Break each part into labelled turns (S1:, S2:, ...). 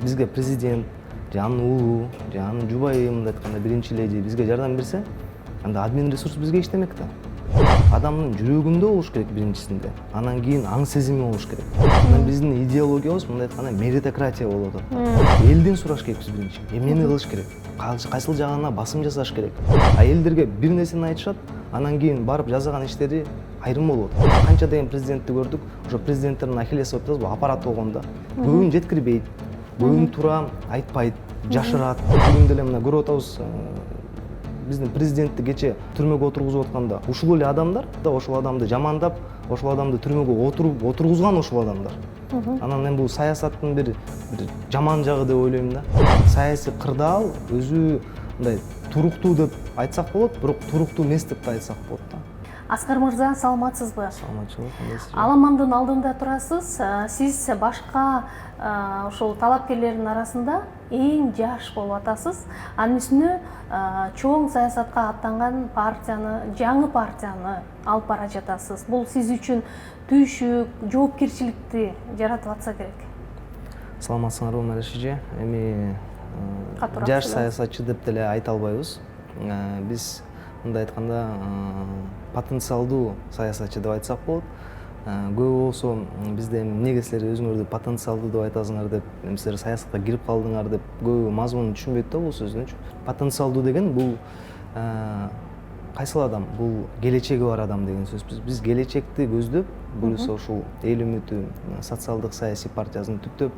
S1: бизге президент же анын уулу же анын жубайы мындай айтканда биринчи леди бизге жардам берсе, анда админ ресурс бизге иштемек да. Адамдын жүрөгүндө болуш керек биринчисинде, анан кийин аң сезими болуш керек. Анан биздин идеологиябыз мындай айтканда меритократия болуп атат. Элден сураш керекпиз биринчи. Эмнени кылыш керек? Кайсыл жагына басым жасаш керек? А элдерге бир нерсени айтышат, анан кийин барып жасаган иштери айрым болот. Канча деген президентти көрдүк, ошо президенттердин ахиллес деп атабызбы, аппарат болгондо. Көбүн жеткирбейт, көбүн туура айтпайт, жашырат. Бүгүн деле мына көрүп атабыз, биздин президентти кече түрмөгө отургузуп атканда, ушул эле адамдар да ошол адамды жамандап, ошол адамды түрмөгө отургузган ошол адамдар. Анан мен бул саясаттын бир жаман жагы деп ойлойм да. Саясий кырдаал өзү мындай туруктуу деп айтсак болот, бирок туруктуу эмес деп да айтсак болот да.
S2: Аскар мырза, саламатсызбы?
S1: Саламатчылык, кандайсыз?
S2: Аламандын алдында турасыз. Сиз башка ошол талапкерлердин арасында эң жаш болуп атасыз. Анын үстүнө чоң саясатка аттанган жаңы партияны алып бара жатасыз. Бул сиз үчүн түйшүк, жоопкерчиликти жаратып атса керек.
S1: Саламатсыңарбы, Майраш эже? Эми жаш саясатчы деп деле айта албайбыз. Биз мындай айтканда потенциалдуу саясатчы деп айтсак болот. Көбү болсо бизде эмнеге силер өзүңөрдү потенциалдуу деп айтасыңар деп, силер саясатка кирип калдыңар деп көбү мазмунун түшүнбөйт да бул сөздүнчү. Потенциалдуу деген бул кайсыл адам? Бул келечеги бар адам деген сөз. Биз келечекти көздөп, буюрса ушул эл үмүтү социалдык саясий партиясын түптөп,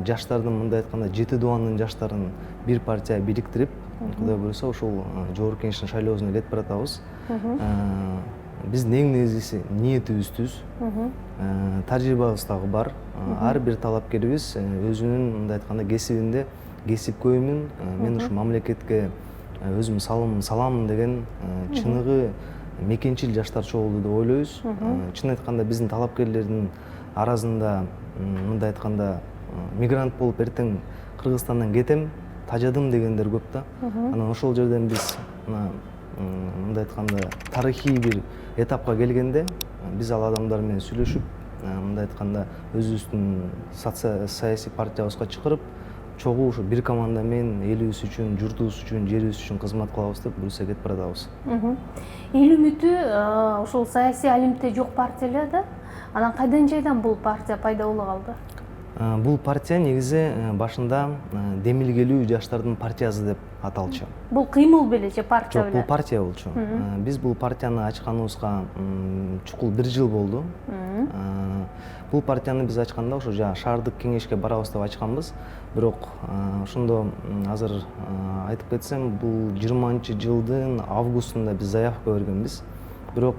S1: жаштардын мындай айтканда 7 дубандын жаштарын бир партия бириктирип, Кудай буюрса ушул жогорку кеңештин шайлоосуна илетип баратабыз. Биздин эң негизгиси ниетибиз түз, тажрыйбабыз дагы бар. Ар бир талапкерибиз өзүнүн мындай айтканда кесибинде кесипкөймүн, мен ушу мамлекетке өзүм саламын деген чыныгы мекенчил жаштар чогулду деп ойлойбуз. Чын айтканда биздин талапкерлердин арасында мындай айтканда мигрант болуп эртең Кыргызстандан кетем, тажадым дегендер көп да. Анан ошол жерден биз мындай айтканда тарыхый бир этапка келгенде биз ал адамдар менен сүйлөшүп, мындай айтканда өзүбүздүн саясий партиябызга чакырып, чогуу ушу бир команда менен элибиз үчүн, журтубуз үчүн, жерибиз үчүн кызмат кылабыз деп буюрса кетип баратабыз.
S2: Эл үмүтү ушул саясий алимтте жок партия эле да. Анан кайдан жайдан бул партия пайда боло калды?
S1: Бул партия негизи башында демилгелүү жаштардын партиясы деп аталчу.
S2: Бул кыймыл беле же партия беле?
S1: Жок, бул партия болчу. Биз бул партияны ачканыбызга чукул 1 жыл болду. Бул партияны биз ачканда ошо шаардык кеңешке барабыз деп ачканбыз. Бирок ошондо азыр айтып кетсем, бул 20-жылдын августунда биз заявка бергенбиз. Бирок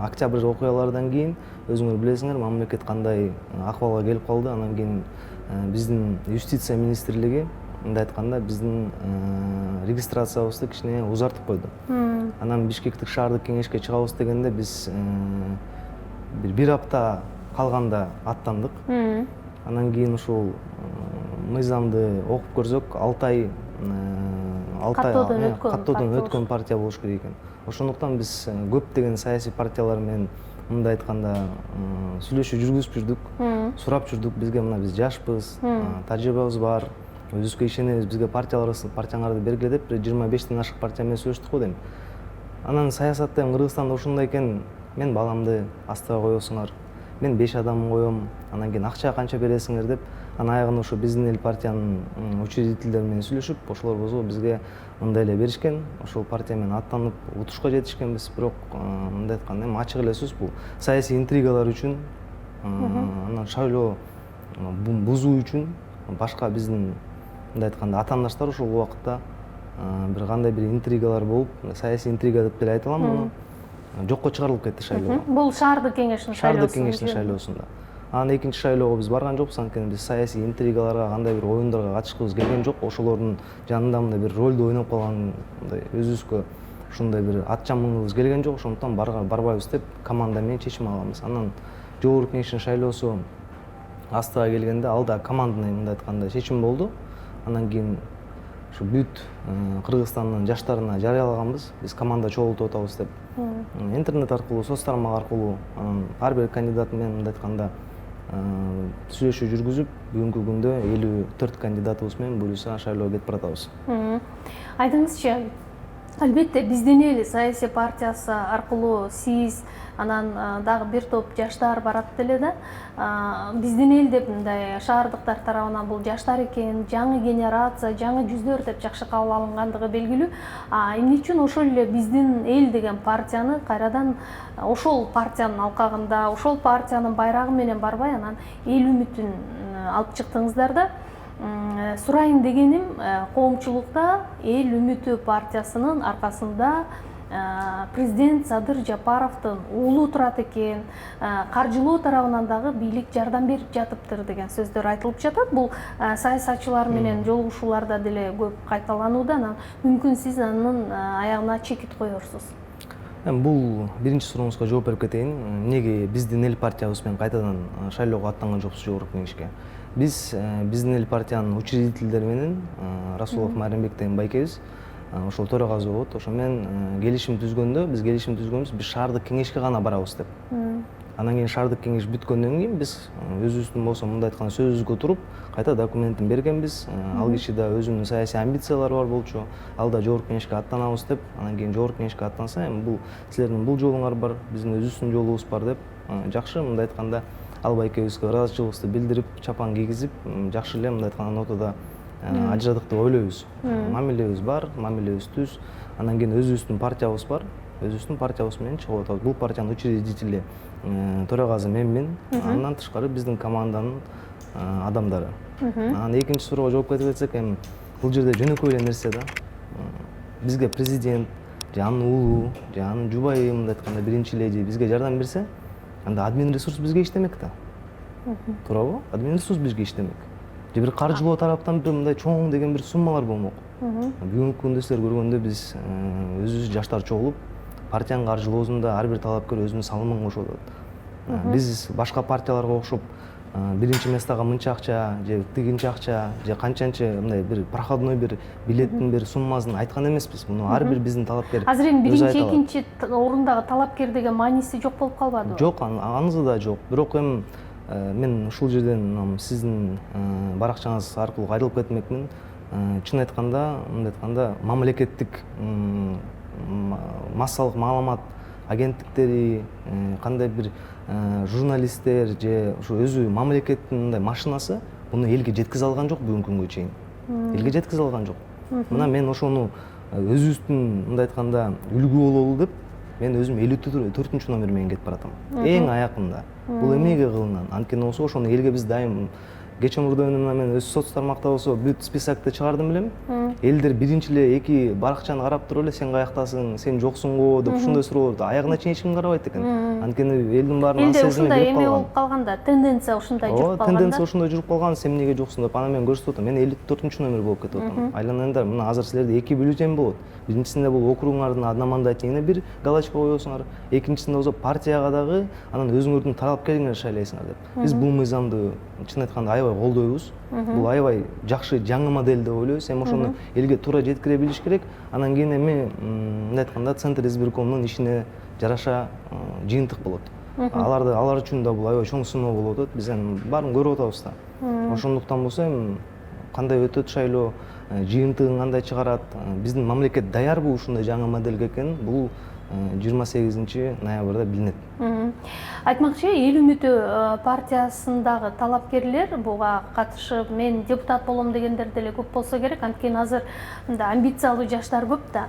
S1: октябрь окуялардан кийин өзүңөр билесиңер, мамлекет кандай акыбалга келип калды. Анан кийин биздин юстиция министрлиги мындай айтканда биздин регистрациябызды кичине узартып койду. Анан Бишкектик шаардык кеңешке чыгабыз дегенде биз бир апта калганда аттандык. Анан кийин ушул мыйзамды окуп көрсөк, 6 ай каттоодон өткөн партия болуш керек экен. Ошондуктан биз көптөгөн саясий партиялар менен мындай айтканда сүйлөшүү жүргүзүп жүрдүк, сурап жүрдүк. Бизге мына биз жашпыз, тажрыйбабыз бар, өзүбүзгө ишенебиз, бизге партияңарды бергиле деп 25ден ашык партия менен сүйлөштүк го дейм. Анан саясатта Кыргызстанда ушундай экен, мен баламды астыга коесуңар, мен 5 адам коем, анан кийин акча канча бересиңер деп, анан аягында ошо биздин эл партиянын учредительдери менен сүйлөшүп, ошолор болсо бизге мындай эле беришкен. Ошол партия менен аттанып утушка жетишкенбиз. Бирок мындай айтканда эми ачык эле сөз, бул саясий интригалар үчүн, анан шайлоо бузуу үчүн башка биздин мындай айтканда атаандаштар ошол убакытта бир кандай бир интригалар болуп, саясий интрига деп деле айта алам муну, жокко чыгарылып кетти шайлоо.
S2: Бул шаардык кеңештин
S1: шайлоосунда. Анан экинчи шайлоого биз барган жокпуз, анткени биз саясий интригаларга, кандай бир оюндарга катышкыбыз келген жок. Ошолордун жанында мындай бир ролду ойноп калгандай өзүбүзгө ушундай бир ат чамынгыбыз келген жок. Ошондуктан барбайбыз деп команда менен чечим алганбыз. Анан жогорку кеңештин шайлоосу астыга келгенде ал да командный мындай айтканда чечим болду. Анан кийин ушу бүт Кыргызстандын жаштарына жарыялаганбыз. Биз команда чогултуп атабыз деп. Интернет аркылуу, соц тармак аркылуу ар бир кандидат менен мындай айтканда сүйлөшүү жүргүзүп, бүгүнкү күндө 54 кандидатыбыз менен буюрса шайлоого кетип баратабыз.
S2: Айтыңызчы, албетте биздин эл саясий партиясы аркылуу сиз анан дагы бир топ жаштар барат деле да. Биздин эл деп мындай шаардыктар тарабынан бул жаштар экен, жаңы генерация, жаңы жүздөр деп жакшы кабыл алынгандыгы белгилүү. Эмне үчүн ошол эле биздин эл деген партияны кайрадан ошол партиянын алкагында, ошол партиянын байрагы менен барбай, анан эл үмүтүн алып чыктыңыздар да? Сурайын дегеним, коомчулукта эл үмүтү партиясынын аркасында президент С.Жапаровдун уулу турат экен, каржылоо тарабынан дагы бийлик жардам берип жатыптыр деген сөздөр айтылып жатат. Бул саясатчылар менен жолугушууларда деле көп кайталанууда. Анан мүмкүн сиз анын аягына чекит коерсуз.
S1: Бул биринчи сурооңузга жооп берип кетейин. Эмнеге биздин эл партиябыз менен кайтадан шайлоого аттанган жоксуз жогорку кеңешке? Биз биздин эл партиянын учредительдери менен Расулов Майрамбек деген байкебиз, ошол төрагасы болот. Ошо менен келишим түзгөндө, биз шаардык кеңешке гана барабыз деп. Анан кийин шаардык кеңеш бүткөндөн кийин биз өзүбүздүн болсо мындай айтканда сөзүбүзгө туруп, кайта документин бергенбиз. Ал кишиде өзүнүн саясий амбициялары бар болчу. Ал да жогорку кеңешке аттанабыз деп, анан кийин жогорку кеңешке аттанса, эми бул силердин бул жолуңар бар, биздин өзүбүздүн жолубуз бар деп, жакшы мындай айтканда ал байкебизге ыраазычылыгыбызды билдирип, чапан кийгизип, жакшы эле мындай айтканда ортодо ажырадык деп ойлойбуз. Мамилебиз бар, мамилебиз түз. Анан кийин өзүбүздүн партиябыз бар. Өзүбүздүн партиябыз менен чыгып атабыз. Бул партиянын учредители төрагасы менмин. Андан тышкары биздин команданын адамдары. Анан экинчи суроого жооп кетсек, эми бул жерде жөнөкөй эле нерсе да. Бизге президент, же анын уулу, же анын жубайы мындай айтканда биринчи леди бизге жардам берсе, анда админ ресурс бизге иштемек да. Туурабы? Админ ресурс бизге иштемек. Же бир каржылоо тараптан мындай чоң деген бир суммалар болмок. Бүгүнкү күндө силер көргөндө биз өзүбүз жаштар чогулуп, партиянын каржылоосунда ар бир талапкер өзүнүн салымын кошуп атат. Биз башка партияларга окшоп биринчи местага мынча акча, же тигинчи акча, же канчанчы мындай бир проходной бир билеттин бир суммасын айткан эмеспиз. Муну ар бир биздин талапкер.
S2: Азыр эми биринчи, экинчи орундагы талапкер деген мааниси жок болуп калбадыбы?
S1: Жок, анысы да жок. Бирок эми мен ушул жерден сиздин баракчаңыз аркылуу кайрылып кетмекмин. Чын айтканда, мындай айтканда, мамлекеттик массалык маалымат агенттиктери, кандай бир журналисттер же ушу өзү мамлекеттин мындай машинасы муну элге жеткизе алган жок бүгүнкү күнгө чейин. Элге жеткизе алган жок. Мына мен ошону өзүбүздүн мындай айтканда үлгү бололу деп мен өзүм 54 номер менен кетип баратам. Эң аякында. Бул эмнеге кылынган? Анткени болсо ошону элге биз дайым кече мурда мен өз соц тармакта болсо бүт списокты чыгардым белем. Элдер биринчи эле эки баракчаны карап туруп эле сен каяктасың, сен жоксуң го деп ушундай суроолорду аягына чейин эч ким карабайт экен. Анткени элдин баарын ан сезиме берип калган. Элде ушундай эме болуп калганда, тенденция ушундай жүрүп калганда. Тенденция ушундай жүрүп калган, сен эмнеге жоксуң деп. Анан мен көрсөтүп атам. Мен 54 номер болуп кетип атам. Айланаңдар, мына азыр силерде эки бюллетень болот. Биринчисинде бул округуңардын одномандатнигине бир галочка коесуңар. Экинчисинде болсо партияга дагы, анан өзүңөрдүн талапкериңерди шайлайсыңар деп. Биз бул мыйзамды чын айтканда аябай колдойбуз. Бул аябай жакшы жаңы модель деп ойлойбуз. Эми ошону элге туура жеткире билиш керек. Анан кийин эми мындай айтканда Центр избиркомдун ишине жараша жыйынтык болот. Алар үчүн да бул аябай чоң сыноо болуп атат. Биз эми баарын көрүп атабыз да. Ошондуктан болсо эми кандай өтөт шайлоо, жыйынтыгын кандай чыгарат, биздин мамлекет даярбы ушундай жаңы модельге экен, бул 28 ноябрда билинет.
S2: Айтмакчы, эл үмүтү партиясындагы талапкерлер буга катышып, мен депутат болом дегендер деле көп болсо керек. Анткени азыр амбициялуу жаштар көп да.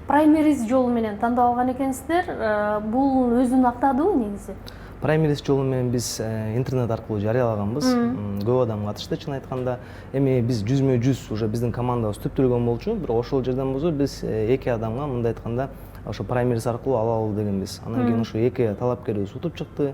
S2: Праймериз жолу менен тандап алган экенсиздер. Бул өзүн актадыбы негизи?
S1: Праймериз жолу менен биз интернет аркылуу жарыялаганбыз. Көп адам катышты, чын айтканда. Эми биз 100% уже биздин командабыз түптөлгөн болчу, бирок ошол жерден болсо биз эки адамга мындай айтканда ошо праймериз аркылуу алалы дегенбиз. Анан кийин ошо эки талапкерибиз утуп чыкты.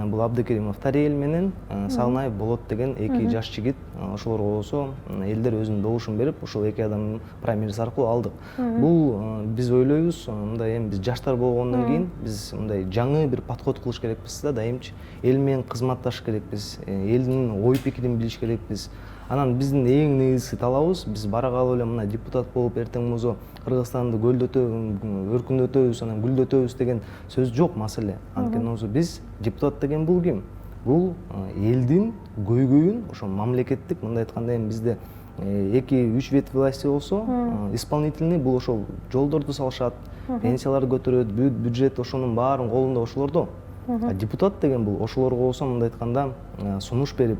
S1: Бул Абдыкеримов Тариэл менен Салнаев Болот деген эки жаш жигит. Ошолорго болсо элдер өзүнүн добушун берип, ошол эки адамды праймериз аркылуу алдык. Бул биз ойлойбуз, мындай эми биз жаштар болгондон кийин биз мындай жаңы бир подход кылыш керекпиз да, дайымчы эл менен кызматташыш керекпиз, элдин ой пикирин билиш керекпиз. Анан биздин эң негизги талабыбыз биз бара калып эле мына депутат болуп эртең болсо Кыргызстанды өркүндөтөбүз, анан гүлдөтөбүз деген сөз жок маселе. Анткени болсо биз депутат деген бул ким? бул элдин көйгөйүн ошо мамлекеттик, мындай айтканда эми бизде 2-3 ветвь власти болсо, исполнительный бул ошол жолдорду салышат, пенсияларды көтөрөт, бюджет ошонун баарын колунда ошолордо. А депутат деген бул ошолорго болсо мындай айтканда сунуш берип,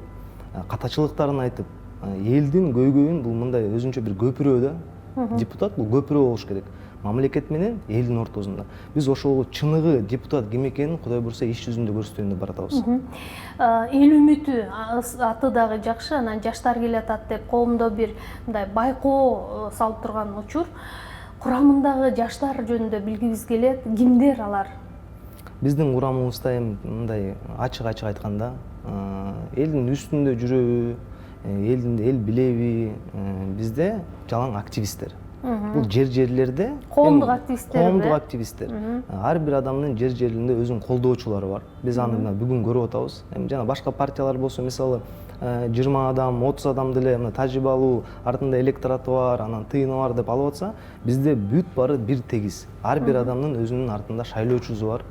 S1: катачылыктарын айтып, элдин көйгөйүн бул мындай өзүнчө бир көпүрө да. Депутат бул көпүрө болуш керек. Мамлекет менен элдин ортосунда. Биз ошол чыныгы депутат ким экенин Кудай буйрса иш жүзүндө көрсөтөйүн деп баратабыз.
S2: Эл үмүтү аты дагы жакшы, анан жаштар келатат деп коомдо бир мындай байкоо салып турган учур. Курамындагы жаштар жөнүндө билгибиз келет. Кимдер алар?
S1: Биздин курамыбызда эми мындай ачык айтканда, элдин үстүндө жүрөбү, эл билеби, бизде жалаң активисттер. Бул жерлерде
S2: коомдук активисттер.
S1: Ар бир адамдын жерлеринде өзүнүн колдоочулары бар. Биз аны бүгүн көрүп атабыз. Эми жана башка партиялар болсо, мисалы 20 адам, 30 адам деле тажрыйбалуу, артында электораты бар, анан тыйыны бар деп алып атса, бизде бүт баары бир тегиз. Ар бир адамдын өзүнүн артында шайлоочусу бар.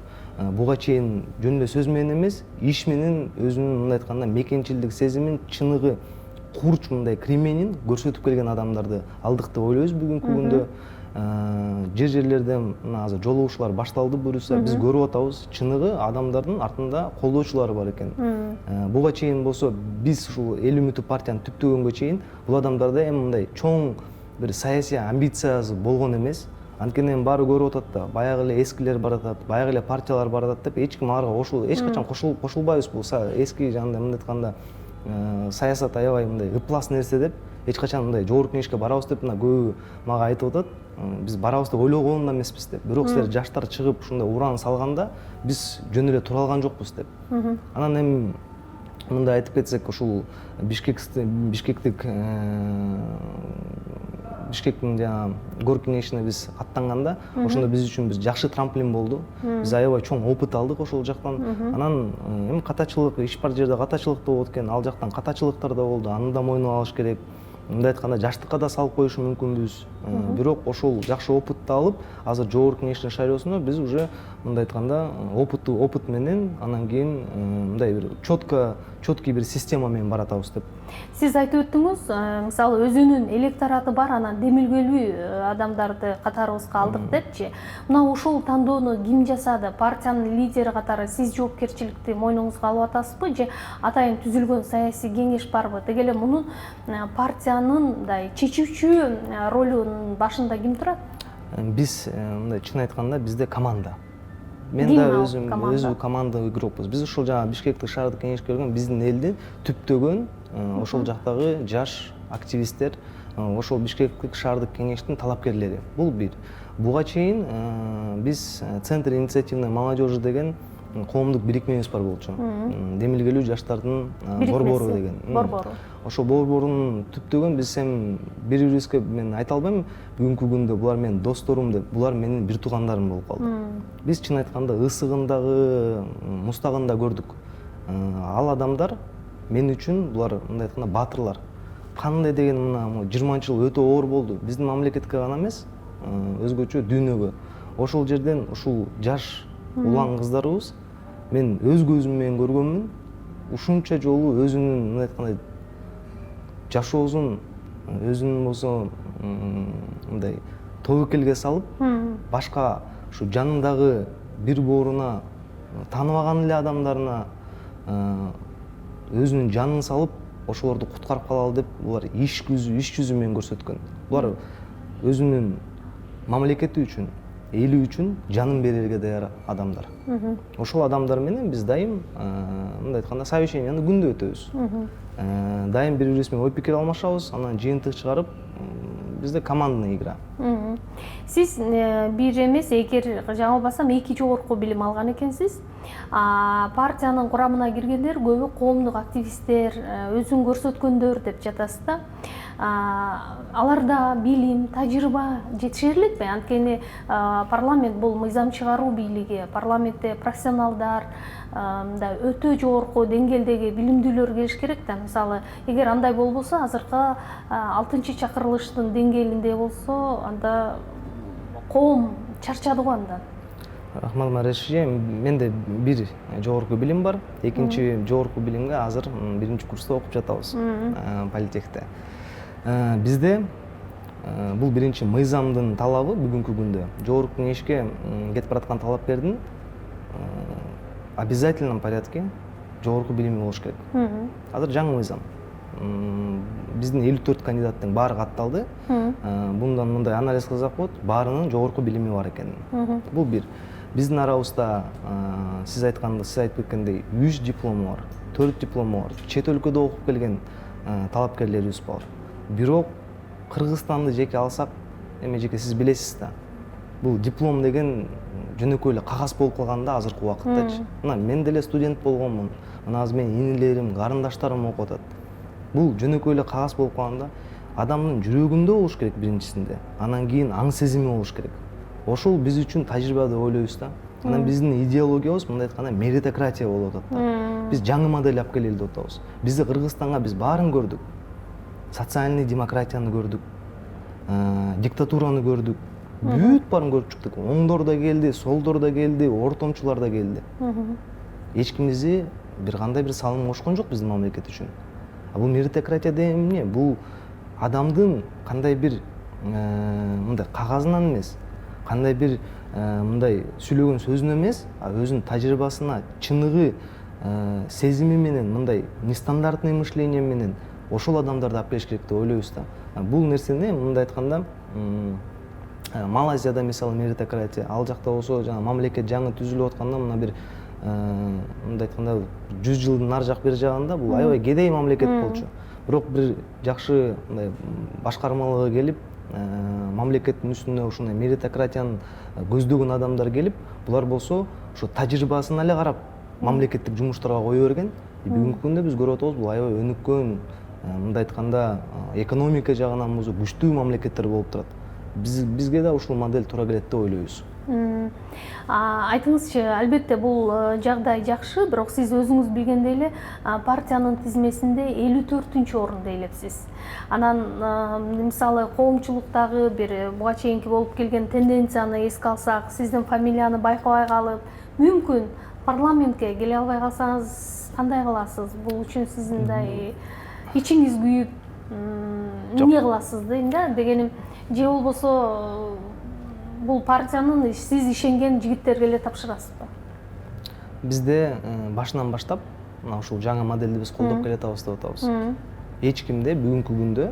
S1: Буга чейин жөн эле сөз менен эмес, иш менен өзүнүн мындай айтканда мекенчилдик сезимин, чыныгы курч мындай кременин көрсөтүп келген адамдарды алдык деп ойлойбуз бүгүнкү күндө. Жерлерде мына азыр жолугушуулар башталды буюрса, биз көрүп атабыз, чыныгы адамдардын артында колдоочулары бар экен. Буга чейин болсо, биз ушул эл үмүтү партияны түптөгөнгө чейин бул адамдарда эми мындай чоң бир саясий амбициясы болгон эмес. Анткени баары көрүп атат да, баягы эле эскилер баратат, баягы эле партиялар баратат деп эч ким аларга эч качан кошулбайбыз. Бул эски жагында мындай айтканда саясат аябай мындай ыплас нерсе деп, эч качан мындай жогорку кеңешке барабыз деп көбү мага айтып атат. Биз барабыз деп ойлогон да эмеспиз деп. Бирок силер жаштар чыгып ушундай уран салганда биз жөн эле тура алган жокпуз деп. Анан эми мындай айтып кетсек, ушул Бишкектин жана город кеңешине биз аттанганда, ошондо биз үчүн жакшы трамплин болду. Биз аябай чоң опыт алдык ошол жактан. Анан эми катачылык, иш бар жерде катачылык да болот экен, ал жактан катачылыктар да болду. Аны да мойнуна алыш керек. Мындай айтканда жаштыкка да салып коюшу мүмкүнбүз. Бирок ошол жакшы опытты алып, азыр жогорку кеңештин шайлоосунда биз уже мындай айтканда опыт менен, анан кийин мындай бир четкий бир система менен баратабыз деп.
S2: Сиз айтып өттүңүз, мисалы өзүнүн электораты бар, анан демилгелүү адамдарды катарыбызга алдык депчи. Мына ушул тандоону ким жасады? Партиянын лидери катары сиз жоопкерчиликти мойнуңузга алып атасызбы же атайын түзүлгөн саясий кеңеш барбы? Деги эле мунун партиянын мындай чечүүчү ролунун башында ким турат?
S1: Биз мындай чын айтканда бизде команда. Мен да өзүм команда игрокпуз. Биз ушул жана Бишкектик шаардык кеңешке келген биздин элдин түптөгөн ошол жактагы жаш активисттер, ошол Бишкектик шаардык кеңештин талапкерлери. Бул бир. Буга чейин биз Центр инициативной молодежи деген коомдук бирикмебиз бар болчу. Демилгелүү жаштардын борбору деген. Ошол борбордун түптөгөн биз эми бири-бирибизге мен айта албайм, бүгүнкү күндө булар менин досторум деп, булар менин бир туугандарым болуп калды. Биз чын айтканда ысыгындагы, мустагында көрдүк. Ал адамдар мен үчүн булар мындай айтканда баатырлар. Кандай деген мына 20-жыл өтө оор болду. Биздин мамлекетке гана эмес, өзгөчө дүйнөгө. Ошол жерден ушул жаш улан кыздарыбыз мен өз көзүм менен көргөнмүн. Ушунча жолу өзүнүн мындай айтканда жашоосун өзүнүн болсо мындай тобокелге салып, башка ушу жанындагы бир бооруна тааныбаган эле адамдарына өзүнүн жанын салып, ошолорду куткарып калалы деп булар иш жүзү менен көрсөткөн. Булар өзүнүн мамлекети үчүн, эли үчүн жанын берерге даяр адамдар. Ошол адамдар менен биз дайым мындай айтканда совещанияны күндө өтөбүз. Дайым бири-бирибиз менен ой пикир алмашабыз, анан жыйынтык чыгарып, бизде командный игра.
S2: Сиз бир эмес, эгер жаңылбасам, 2 жогорку билим алган экенсиз. Партиянын курамына киргендер көбү коомдук активисттер, өзүн көрсөткөндөр деп жатасыз да. Аларда билим, тажрыйба жетишерликпи? Анткени парламент бул мыйзам чыгаруу бийлиги, парламентте профессионалдар, өтө жогорку деңгээлдеги билимдүүлөр келиш керек да. Мисалы, эгер андай болбосо, азыркы 6-чакырылыштын деңгээлинде болсо, анда коом чарчады го андан.
S1: Рахмат Майраш, менде бир жогорку билим бар, экинчи жогорку билимге азыр биринчи курста окуп жатабыз политехте. Бизде бул биринчи мыйзамдын талабы бүгүнкү күндө жогорку кеңешке кетип бараткан талапкердин обязательном порядке жогорку билими болуш керек. Азыр жаңы мыйзам. Биздин 54 кандидаттын баары катталды. Bundan мындай анализ кылсак болот, баарынын жогорку билими бар экенин. Бул бир. Биздин арабызда сиз айткандай, сиз айтып кеткендей 3 диплому бар, 4 диплому бар. Чет өлкөдө окуп келген талапкерлерибиз бар. Бирок Кыргызстанды жеке алсак, эми жеке сиз билесиз да. Бул диплом деген жөнөкөй эле кагаз болуп калганда азыркы убакыттачы. Мына мен деле студент болгонмун. Мына азыр менин инилерим, карындаштарым окуп атат. Бул жөнөкөй эле кагаз болуп калганда адамдын жүрөгүндө болуш керек биринчисинде. Анан кийин аң сезими болуш керек. Ошол биз үчүн тажрыйба деп ойлойбуз да. Анан биздин идеологиябыз мындай айтканда меритократия болуп атат да. Биз жаңы модель алып келели деп атабыз. Бизди Кыргызстанга биз баарын көрдүк. Социальный демократияны көрдүк. Диктатураны көрдүк. Бүт баарын көрүп чыктык. Оңдор да келди, солдор да келди, ортомчулар да келди. Эч ким бизди бир кандай бир салым кошкон жок биздин мамлекет үчүн. Бул меритократия деген эмне? Бул адамдын кандай бир мындай кагазынан эмес, кандай бир мындай сүйлөгөн сөзүнөн эмес, өзүнүн тажрыйбасына, чыныгы сезими менен, мындай нестандартный мышление менен ошол адамдарды алып келиш керек деп ойлойбуз да. Бул нерсени мындай айтканда Малайзияда мисалы меритократия, ал жакта болсо жана мамлекет жаңы түзүлүп атканда мына бир мындай айтканда 100 жылдын ар жак бер жагында бул аябай кедей мамлекет болчу. Бирок бир жакшы мындай башкармалыгы келип, мамлекеттин үстүнө ушундай меритократияны көздөгөн адамдар келип, булар болсо ошо тажрыйбасына эле карап мамлекеттик жумуштарга кое берген. Бүгүнкү күндө биз көрүп атабыз, бул аябай өнүккөн, мындай айтканда экономика жагынан болсо күчтүү мамлекеттер болуп турат. Бизге да ушул модель туура келет деп ойлойбуз.
S2: Айтыңызчы, албетте бул жагдай жакшы, бирок сиз өзүңүз билгендей эле партиянын тизмесинде 54-чү орунда элепсиз. Анан мисалы коомчулуктагы бир буга чейинки болуп келген тенденцияны эске алсак, сиздин фамилияны байкабай калып, мүмкүн парламентке келе албай калсаңыз кандай кыласыз? Бул үчүн сиздин ичиңиз күйүп, эмне кыласыз дейм да, дегеним, же болбосо бул партиянын сиз ишенген жигиттерге эле тапшырасызбы?
S1: Бизде башынан баштап мына ушул жаңы модельди биз колдоп келе жатабыз деп атабыз. Эч кимде бүгүнкү күндө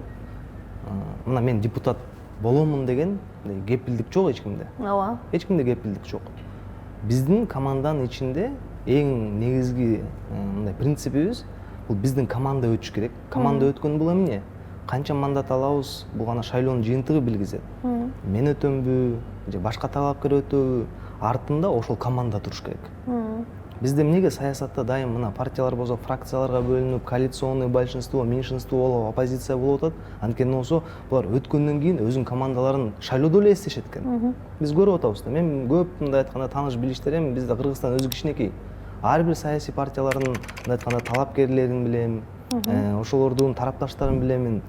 S1: мына мен депутат боломун деген кепилдик жок эч кимде. Ооба. Эч кимде кепилдик жок. Биздин команданын ичинде эң негизги мындай принципибиз бул биздин команда өтүш керек. Команда өткөн бул эмне? Канча мандат алабыз, бул гана шайлоонун жыйынтыгы белгизет. Мен өтөмбү, же башка талапкер өтөбү, артында ошол команда туруш керек. Бизде эмнеге саясатта дайым мына партиялар болсо фракцияларга бөлүнүп, коалиционный большинство, меньшинство болуп, оппозиция болуп атат. Анткени болсо булар өткөндөн кийин өзүнүн командаларын шайлоодо эле эстешет экен. Биз көрүп атабыз да. Мен көп мындай айтканда тааныш билиштерим, бизде Кыргызстан өзү кичинекей. Ар бир саясий партиялардын мындай айтканда талапкерлерин билем, ошолордун тарапташтарын билемин.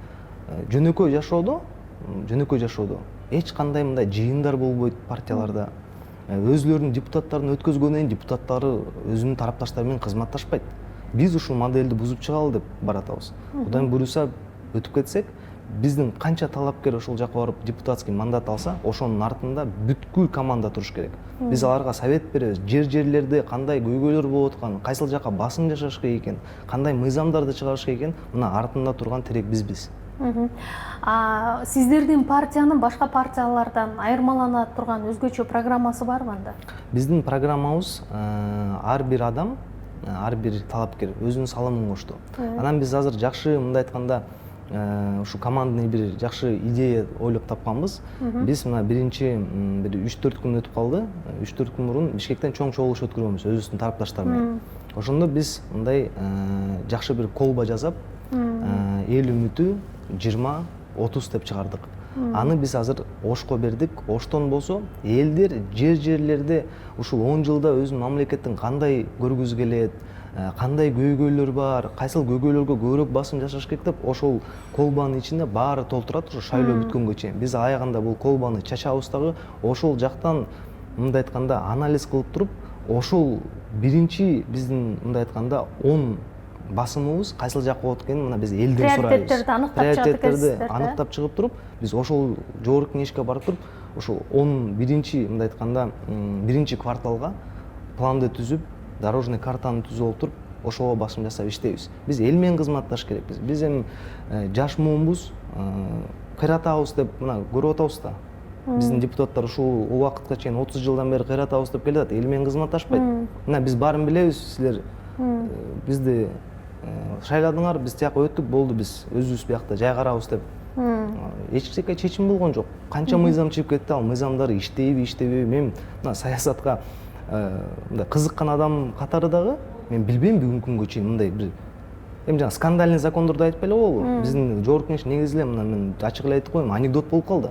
S1: Жөнөкөй жашоодо эч кандай мындай жыйындар болбойт партияларда. Өзлөрүнүн депутаттарын өткөзгөндөн кийин депутаттары өзүнүн тарапташтары менен кызматташпайт. Биз ушул модельди бузуп чыгалы деп баратабыз. Кудай буйруса өтүп кетсек, биздин канча талапкер ошол жака барып депутатский мандат алса, ошонун артында бүткүл команда туруш керек. Биз аларга совет беребиз. Жер-жерлерде кандай көйгөйлөр болуп аткан, кайсыл жака басым жашаш керек экен, кандай мыйзамдарды чыгарыш керек экен, мына артында турган тирек бизбиз.
S2: Сиздердин партиянын башка партиялардан айырмалана турган өзгөчө программасы барбы анда?
S1: Биздин программабыз ар бир адам, ар бир талапкер өзүнүн салымын кошту. Анан биз азыр жакшы мындай айтканда ушу командный бир жакшы идея ойлоп тапканбыз. Биз мына биринчи бир 3-4 күн өтүп калды. 3-4 күн мурун Бишкектен чоң чогулуш өткөргөнбүз өзүбүздүн тарапташтар менен. Ошондо биз мындай жакшы бир колба жасап, эл үмүтү 20-30 деп чыгардык. Аны биз азыр Ошко бердик. Оштон болсо элдер жер-жерлерде ушул 10 жылда өзүнүн мамлекеттин кандай көргүзү келет, кандай көйгөйлөр бар, кайсыл көйгөйлөргө көбүрөөк басым жасаш керек деп ошол колбанын ичинде баары толтурат ушу шайлоо бүткөнгө чейин. Биз аягында бул колбаны чачабыз дагы ошол жактан мындай айтканда анализ кылып туруп, ошол биринчи биздин мындай айтканда 10 басымыбыз кайсыл жакка болот экенин мына биз элден сурайбыз.
S2: Приоритеттерди
S1: аныктап чыгып туруп, биз ошол жогорку кеңешке барып туруп, ошол 10 биринчи мындай айтканда биринчи кварталга планды түзүп, дорожный картаны түзүп алып туруп, ошого басым жасап иштейбиз. Биз эл менен кызматташ керекпиз. Биз эми жаш муунбуз, кыйратабыз деп мына көрүп атабыз да. Биздин депутаттар ушул убакытка чейин 30 жылдан бери кыйратабыз деп келатат, эл менен кызматташпайт. Мына биз баарын билебиз, силер бизди шайладыңар, биз тияка өттүк, болду, биз өзүбүз биякта жайгарабыз деп. Эч нерсе чечим болгон жок. Канча мыйзам чыгып кетти, ал мыйзамдар иштейби, иштебейби. Мен мына саясатка мындай кызыккан адам катары дагы мен билбейм бүгүнкү күнгө чейин мындай бир эми жана скандальный закондорду айтып эле болобу? Биздин жогорку кеңеш негизи эле мына мен ачык эле айтып коеюн, анекдот болуп калды.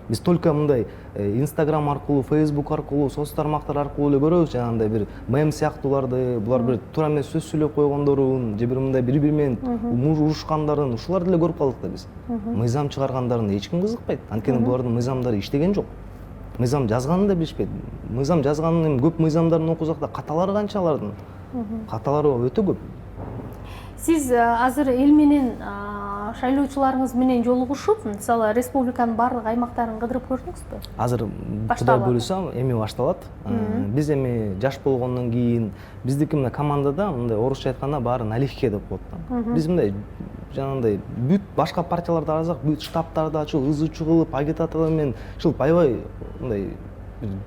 S1: Биз только мындай Инстаграм аркылуу, Фейсбук аркылуу, соц тармактар аркылуу эле көрөбүз жанагындай бир мем сыяктууларды, булар бир туура эмес сөз сүйлөп койгондорун, же бир мындай бири-бири менен урушкандарын, ушуларды эле көрүп калдык да биз. Мыйзам чыгаргандарына эч ким кызыкпайт. Анткени булардын мыйзамдары иштеген жок. Мыйзам жазганын да билишпейт. Мыйзам жазганын эми көп мыйзамдарын окусак да каталары канча алардын? Каталары өтө көп.
S2: Сиз азыр эл менен шайлоочуларыңыз менен жолугушуп, мисалы республиканын баардык аймактарын кыдырып көрдүңүзбү? Азыр
S1: Кудай буйруса эми башталат. Биз эми жаш болгондон кийин биздики мына командада мындай орусча айтканда баары налегке деп коет да. Биз мындай жанагындай бүт башка партияларды карасак, бүт штабтарды ачып, ызычуу кылып, агитаторлор менен ушул аябай мындай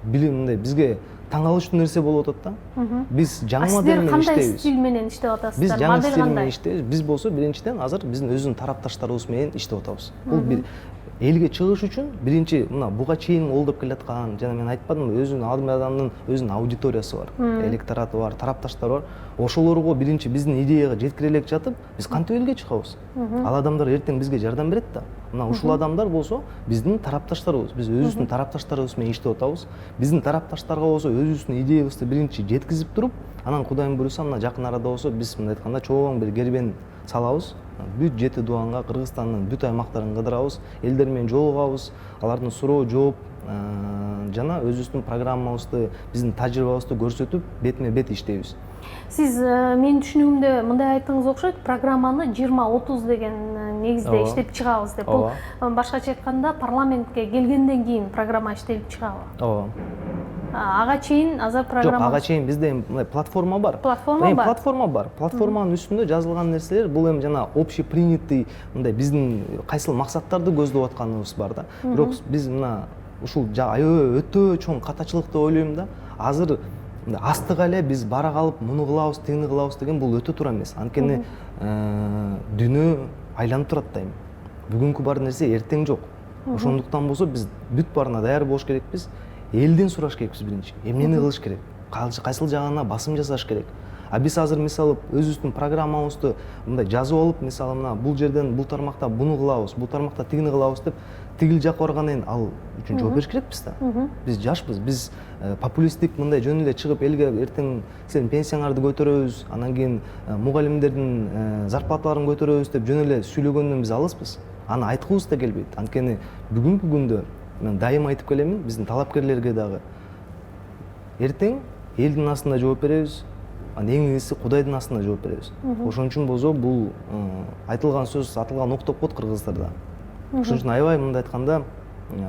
S1: билим мындай бизге таң калыштуу нерсе болуп атат да. Биз жаңы модель менен иштейбиз.
S2: Сиздер кандай стиль менен иштеп атасыздар?
S1: Биз жаңы стиль менен иштейбиз. Биз болсо биринчиден азыр биздин өзүнүн тарапташтарыбыз менен иштеп атабыз. Бул бир элге чыгыш үчүн биринчи мына буга чейин колдоп келаткан, жана мен айтпадымбы, өзүнүн адамдын өзүнүн аудиториясы бар, электораты бар, тарапташтары бар. Ошолорго биринчи биздин идеяга жеткире элек жатып, биз кантип элге чыгабыз? Ал адамдар эртең бизге жардам берет да. Мына ушул адамдар болсо биздин тарапташтарыбыз. Биз өзүбүздүн тарапташтарыбыз менен иштеп атабыз. Биздин тарапташтарга болсо өзүбүздүн идеябызды биринчи жеткизип туруп, анан Кудайым буйруса мына жакын арада болсо биз мындай айтканда чоң бир кербен салабыз. Бүт 7 дуанга Кыргызстандын бүт аймактарын кыдырабыз, элдер менен жолугабыз, алардын суроо жооп жана өзүбүздүн программабызды, биздин тажрыйбабызды көрсөтүп, бетме бет иштейбиз.
S2: Сиз менин түшүнүгүмдө мындай айттыңыз окшойт, программаны 20-30 деген негизде иштеп чыгабыз деп. Бул башкача айтканда парламентке келгенден кийин программа иштелип чыгабы?
S1: Ооба.
S2: Ага чейин азыр программа.
S1: Жок, ага чейин бизде мындай платформа бар.
S2: Платформа бар.
S1: Платформанын үстүндө жазылган нерселер бул эми жана общепринятый мындай биздин кайсыл максаттарды көздөп атканыбыз бар да. Бирок биз мына ушул аябай өтө чоң катачылык деп ойлойм да. Азыр астыга эле биз бара калып муну кылабыз, тигини кылабыз деген бул өтө туура эмес. Анткени дүйнө айланып турат да эми. Бүгүнкү бар нерсе эртең жок. Ошондуктан болсо биз бүт баарына даяр болуш керекпиз. Элден сураш керекпиз биринчи. Эмнени кылыш керек? Кайсыл жагына басым жасаш керек? А биз азыр мисалы өзүбүздүн программабызды мындай жазып алып, мисалы мына бул жерден бул тармакта буну кылабыз, бул тармакта тигини кылабыз деп тигил жакка баргандан кийин ал үчүн жооп бериш керекпиз да. Биз жашпыз, биз популисттик мындай жөн эле чыгып элге эртең сен пенсияңарды көтөрөбүз, анан кийин мугалимдердин зарплаталарын көтөрөбүз деп жөн эле сүйлөгөндөн биз алыспыз. Аны айткыбыз да келбейт. Анткени бүгүнкү күндө мен дайым айтып келемин, биздин талапкерлерге дагы эртең элдин астында жооп беребиз, анан эң элеси Кудайдын астында жооп беребиз. Ошон үчүн болсо бул айтылган сөз атылган ок деп коет кыргыздарда. Ошон үчүн аябай мындай айтканда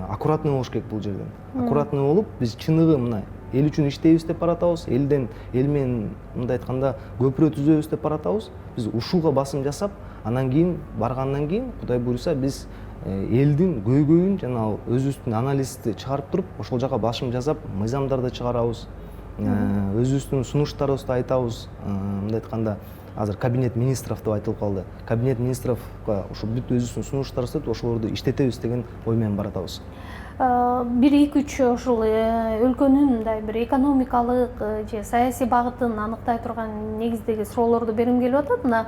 S1: аккуратный болуш керек бул жерден. Аккуратный болуп, биз чыныгы мына эл үчүн иштейбиз деп баратабыз, эл менен мындай айтканда көпүрө түзөбүз деп баратабыз. Биз ушуга басым жасап, анан кийин баргандан кийин Кудай буйруса биз элдин көйгөйүн жана өзүбүздүн анализди чыгарып туруп, ошол жака басым жасап, мыйзамдарды чыгарабыз. Өзүбүздүн сунуштарыбызды айтабыз. Мындай айтканда азыр кабинет министров деп айтылып калды. Кабинет министровго ошо бүт өзүбүздүн сунуштарыбызды ошолорду иштетебиз деген ой менен баратабыз.
S2: 1-2-3 ушул өлкөнүн мындай бир экономикалык же саясий багытын аныктай турган негиздеги суроолорду бергим келип атат. Мына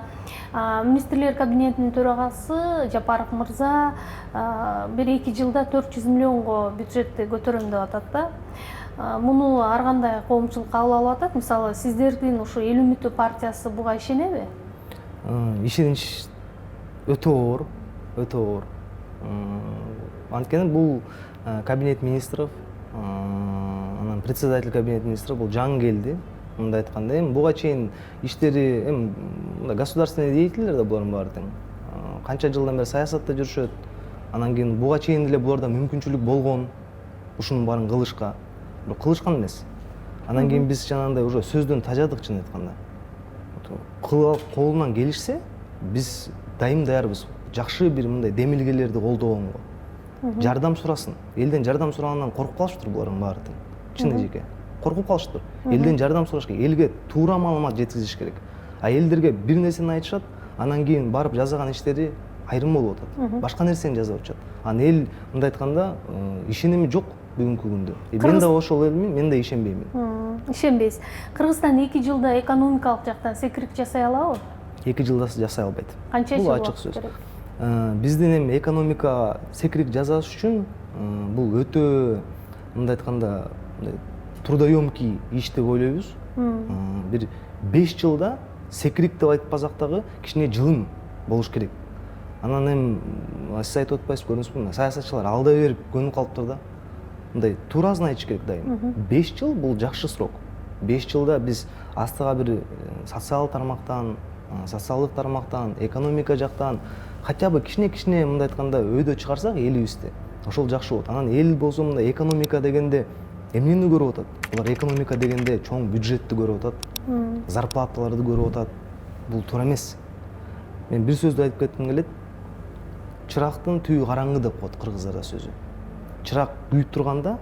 S2: министрлер кабинетинин төрагасы Жапаров мырза 1-2 жылда 400 миллионго бюджетти көтөрөм деп атат да. Муну ар кандай коомчулук кабыл алып атат? Мисалы, сиздердин ушу Эл Үмүтү партиясы буга ишенеби?
S1: Ишенич өтө оор, өтө оор. Анткени бул кабинет министров анан председатель кабинет министров бул жаңы келди. Мындай айтканда, эми буга чейин иштери эми государственный деятельдер да булардын баары тең. Канча жылдан бери саясатта жүрүшөт. Анан кийин буга чейин деле буларда мүмкүнчүлүк болгон ушунун баарын кылышка. Бирок кылышкан эмес. Анан кийин биз жанагындай уже сөздөн тажадык, чын айтканда. Колунан келишсе, биз дайым даярбыз. Жакшы бир мындай демилгелерди колдогонго. Жардам сурасын. Элден жардам сурагандан коркуп калышыптыр булардын баары тең. Чын эжеке. Коркуп калышыптыр. Элден жардам сураш керек, элге туура маалымат жеткизиш керек. А элдерге бир нерсени айтышат, анан кийин барып жасаган иштери айрым болуп атат. Башка нерсени жазып атышат. Анан эл мындай айтканда ишеними жок бүгүнкү күндө. Мен да ошол элмин, мен да ишенбеймин.
S2: Ишенбейсиз. Кыргызстан 2 жылда экономикалык жактан секирик жасай алабы?
S1: 2 жылда жасай албайт.
S2: Канча жыл
S1: ачык сөз. Биздин эми экономика секирик жасаш үчүн бул өтө мындай айтканда трудоемкий иш деп ойлойбуз. Бир 5 жылда секирик деп айтпасак дагы кичине жылым болуш керек. Анан эми сиз айтып атпайсыз, көрүнүзбү? Саясатчылар алдай берип көнүп калыптыр да. Мындай туурасын айтыш керек дайым. 5 жыл бул жакшы срок. 5 жылда биз астыга бир социалдык тармактан, экономика жактан хотя бы кичине мындай айтканда өйдө чыгарсак элибизди, ошол жакшы болот. Анан эл болсо мындай экономика дегенде эмнени көрүп атат? Булар экономика дегенде чоң бюджетти көрүп атат, зарплаталарды көрүп атат. Бул туура эмес. Мен бир сөздү айтып кетким келет. Чырактын түйү караңгы деп коет кыргыздарда сөзү. Чырак күйүп турганда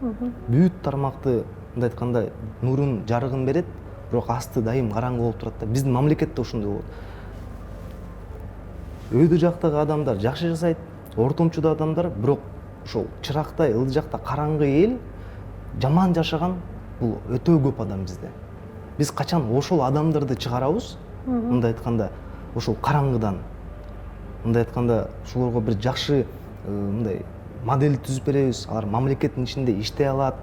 S1: бүт тармакты мындай айтканда нурун, жарыгын берет, бирок асты дайым караңгы болуп турат да. Биздин мамлекетте ошондой болот. Өйдө жактагы адамдар жакшы жасайт, ортомчуда адамдар, бирок ошол чырактай, ылдый жакта караңгы эл жаман жашаган бул өтө көп адам бизде. Биз качан ошол адамдарды чыгарабыз, мындай айтканда, ошол караңгыдан, мындай айтканда, ошолорго бир жакшы мындай модель түзүп беребиз, алар мамлекеттин ичинде иштей алат,